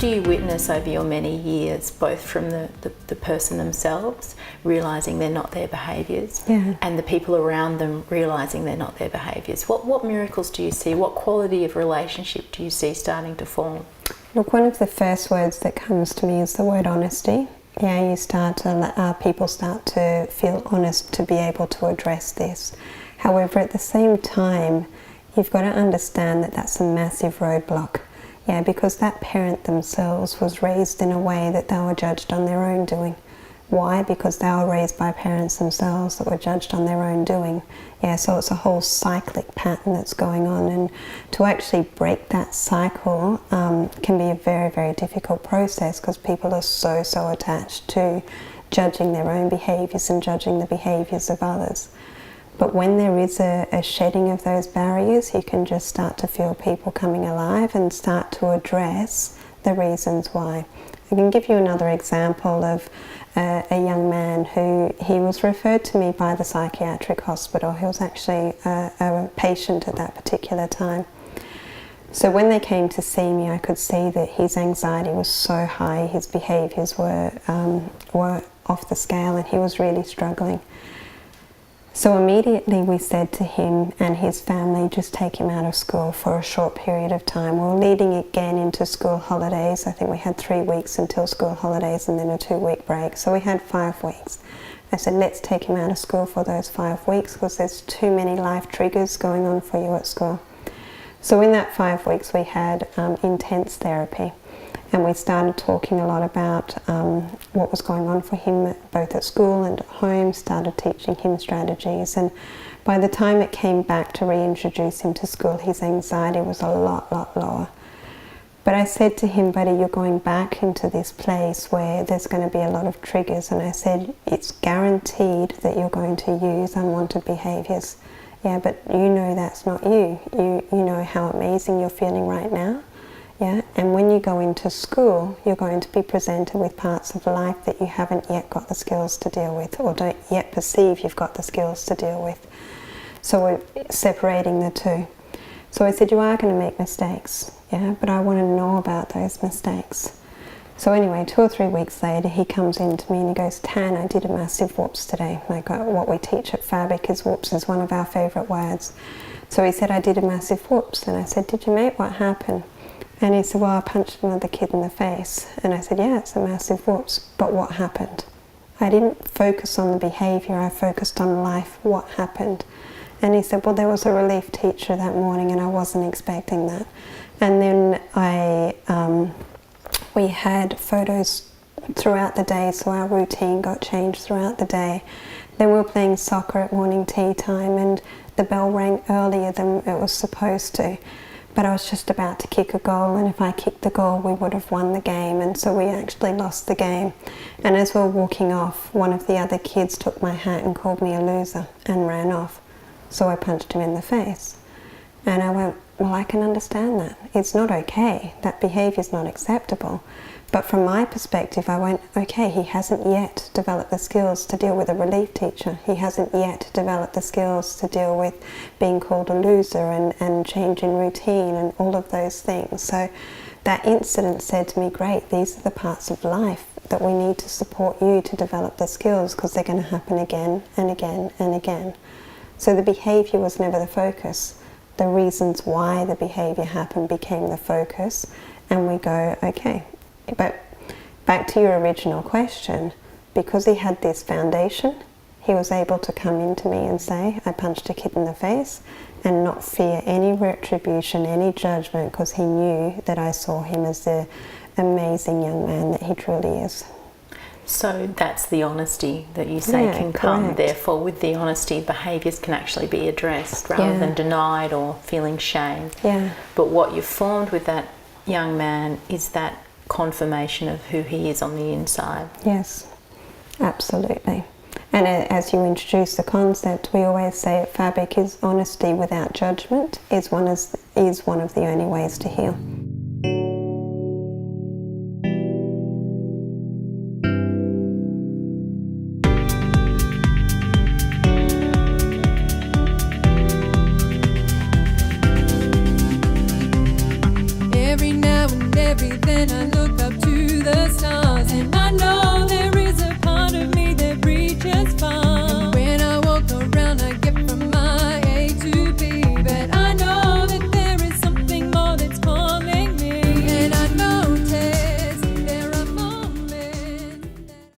do you witness over your many years, both from the person themselves realising they're not their behaviours, and the people around them realising they're not their behaviours? What miracles do you see? What quality of relationship do you see starting to form? Look, one of the first words that comes to me is the word honesty. Yeah, you start to people start to feel honest to be able to address this. However, at the same time, you've got to understand that that's a massive roadblock. Yeah, because that parent themselves was raised in a way that they were judged on their own doing. Why? Because they were raised by parents themselves that were judged on their own doing. Yeah, so it's a whole cyclic pattern that's going on, and to actually break that cycle can be a very, very difficult process because people are so attached to judging their own behaviours and judging the behaviours of others. But when there is a shedding of those barriers, you can just start to feel people coming alive and start to address the reasons why. I can give you another example of a young man who he was referred to me by the psychiatric hospital. He was actually a patient at that particular time. So when they came to see me, I could see that his anxiety was so high, his behaviours were off the scale, and he was really struggling. So immediately we said to him and his family, just take him out of school for a short period of time. We were leading again into school holidays. I think we had 3 weeks until school holidays and then a 2-week break. So we had 5 weeks. I said, let's take him out of school for those 5 weeks because there's too many life triggers going on for you at school. So in that 5 weeks we had intense therapy. And we started talking a lot about what was going on for him, both at school and at home, started teaching him strategies. And by the time it came back to reintroduce him to school, his anxiety was a lot lower. But I said to him, buddy, you're going back into this place where there's going to be a lot of triggers. And I said, it's guaranteed that you're going to use unwanted behaviours. Yeah, but you know that's not you. You know how amazing you're feeling right now. Yeah, and when you go into school, you're going to be presented with parts of life that you haven't yet got the skills to deal with, or don't yet perceive you've got the skills to deal with. So we're separating the two. So I said, you are going to make mistakes, yeah, but I want to know about those mistakes. So anyway, 2 or 3 weeks later, he comes in to me and he goes, Tan, I did a massive whoops today. Like what we teach at Fabic is whoops is one of our favourite words. So he said, I did a massive whoops. And I said, did you, mate? What happened? And he said, well, I punched another kid in the face. And I said, yeah, it's a massive whoops, but what happened? I didn't focus on the behaviour, I focused on life, what happened? And he said, well, there was a relief teacher that morning and I wasn't expecting that. And then we had photos throughout the day, so our routine got changed throughout the day. Then we were playing soccer at morning tea time and the bell rang earlier than it was supposed to. But I was just about to kick a goal, and if I kicked the goal, we would have won the game, and so we actually lost the game. And as we were walking off, one of the other kids took my hat and called me a loser and ran off. So I punched him in the face. And I went, well, I can understand that. It's not okay. That behaviour is not acceptable. But from my perspective, I went, okay, he hasn't yet developed the skills to deal with a relief teacher. He hasn't yet developed the skills to deal with being called a loser and changing routine and all of those things. So that incident said to me, great, these are the parts of life that we need to support you to develop the skills because they're going to happen again and again and again. So the behaviour was never the focus. The reasons why the behaviour happened became the focus, and we go, okay. But back to your original question, because he had this foundation, he was able to come into me and say, I punched a kid in the face, and not fear any retribution, any judgment, because he knew that I saw him as the amazing young man that he truly is. So that's the honesty that you say can come. Correct. Therefore, with the honesty, behaviours can actually be addressed rather than denied or feeling shame. Yeah. But what you've formed with that young man is that confirmation of who he is on the inside. Yes, absolutely. And as you introduce the concept, we always say at Fabic is honesty without judgment is one of the only ways to heal.